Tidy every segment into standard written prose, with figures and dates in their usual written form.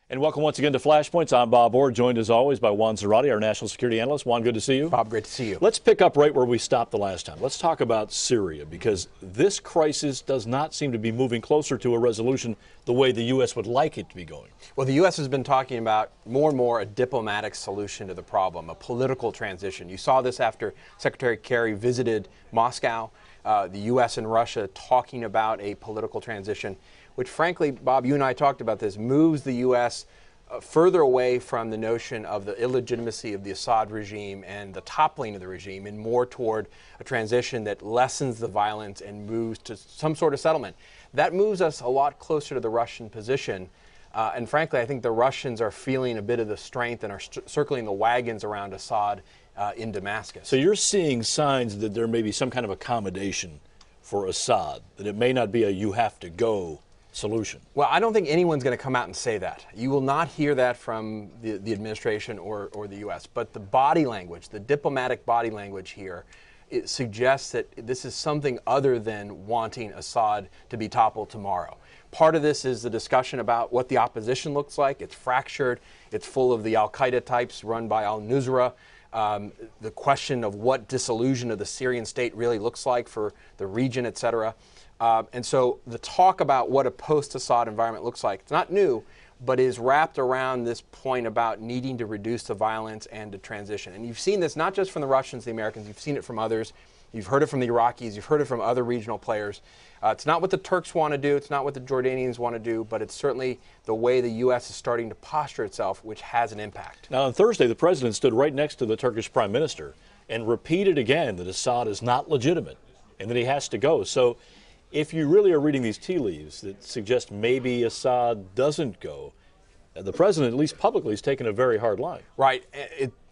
And welcome once again to Flashpoints. I'm Bob Orr, joined as always by Juan Zarate, our national security analyst. Juan, good to see you. Bob, great to see you. Let's pick up right where we stopped the last time. Let's talk about Syria, because this crisis does not seem to be moving closer to a resolution the way the U.S. would like it to be going. Well, the U.S. has been talking about more and more a diplomatic solution to the problem, a political transition. You saw this after Secretary Kerry visited Moscow, the U.S. and Russia talking about a political transition, which frankly, Bob, you and I talked about this, moves the U.S. Further away from the notion of the illegitimacy of the Assad regime and the toppling of the regime and more toward a transition that lessens the violence and moves to some sort of settlement. That moves us a lot closer to the Russian position. And frankly, I think the Russians are feeling a bit of the strength and are circling the wagons around Assad in Damascus. So you're seeing signs that there may be some kind of accommodation for Assad, that it may not be a you have to go solution. Well, I don't think anyone's going to come out and say that. You will not hear that from the administration or the U.S. But the body language, the diplomatic body language here, it suggests that this is something other than wanting Assad to be toppled tomorrow. Part of this is the discussion about what the opposition looks like. It's fractured. It's full of the al-Qaeda types run by al-Nusra. The question of what disillusion of the Syrian state really looks like for the region, et cetera. And so the talk about what a post-Assad environment looks like, it's not new, but is wrapped around this point about needing to reduce the violence and to transition. And you've seen this not just from the Russians, the Americans, you've seen it from others. You've heard it from the Iraqis, you've heard it from other regional players. It's not what the Turks want to do, it's not what the Jordanians want to do, but it's certainly the way the U.S. is starting to posture itself, which has an impact. Now, on Thursday, the president stood right next to the Turkish prime minister and repeated again that Assad is not legitimate and that he has to go. So if you really are reading these tea leaves that suggest maybe Assad doesn't go, the president, at least publicly, has taken a very hard line. Right.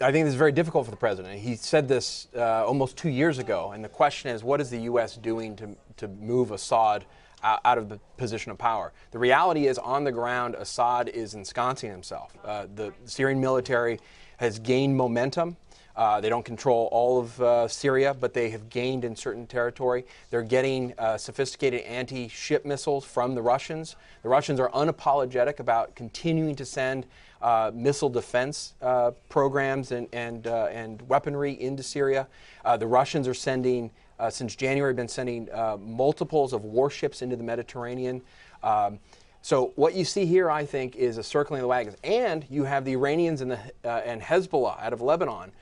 I think this is very difficult for the president. He said this almost 2 years ago, and the question is, what is the U.S. doing to move Assad out of the position of power? The reality is, on the ground, Assad is ensconcing himself. The Syrian military has gained momentum. They don't control all of Syria, but they have gained in certain territory. They're getting sophisticated anti-ship missiles from the Russians. The Russians are unapologetic about continuing to send missile defense programs and weaponry into Syria. The Russians are sending, since January, been sending multiples of warships into the Mediterranean. So what you see here, I think, is a circling of the wagons. And you have the Iranians and Hezbollah out of Lebanon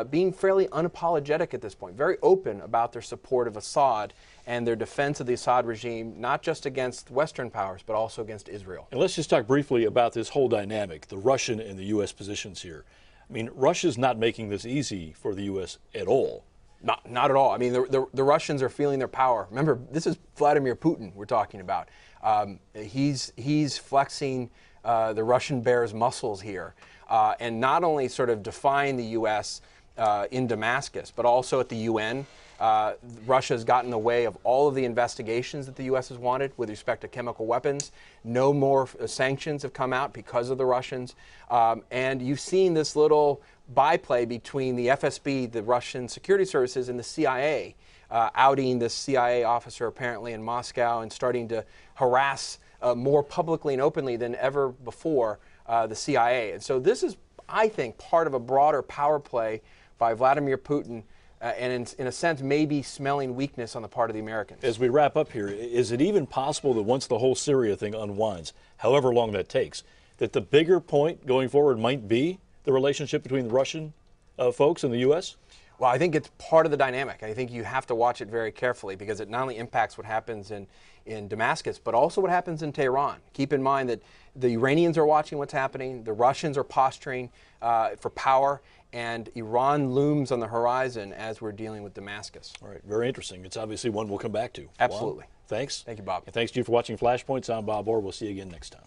being fairly unapologetic at this point, very open about their support of Assad and their defense of the Assad regime, not just against Western powers, but also against Israel. And let's just talk briefly about this whole dynamic, the Russian and the U.S. positions here. I mean, Russia's not making this easy for the U.S. at all. Not at all. I mean, the Russians are feeling their power. Remember, this is Vladimir Putin we're talking about. He's flexing the Russian bear's muscles here, and not only sort of defying the U.S. In Damascus, but also at the UN. Russia has gotten in the way of all of the investigations that the U.S. has wanted with respect to chemical weapons. No more sanctions have come out because of the Russians. And you've seen this little byplay between the FSB, the Russian security services, and the CIA, outing this CIA officer apparently in Moscow and starting to harass more publicly and openly than ever before the CIA. And so this is, I think, part of a broader power play by Vladimir Putin, and in a sense maybe smelling weakness on the part of the Americans. As we wrap up here, is it even possible that once the whole Syria thing unwinds, however long that takes, that the bigger point going forward might be the relationship between the Russian folks and the U.S.? Well, I think it's part of the dynamic. I think you have to watch it very carefully because it not only impacts what happens in Damascus, but also what happens in Tehran. Keep in mind that the Iranians are watching what's happening, the Russians are posturing for power, and Iran looms on the horizon as we're dealing with Damascus. All right, very interesting. It's obviously one we'll come back to. Absolutely. Juan, thanks. Thank you, Bob. And thanks to you for watching Flashpoints. I'm Bob Orr. We'll see you again next time.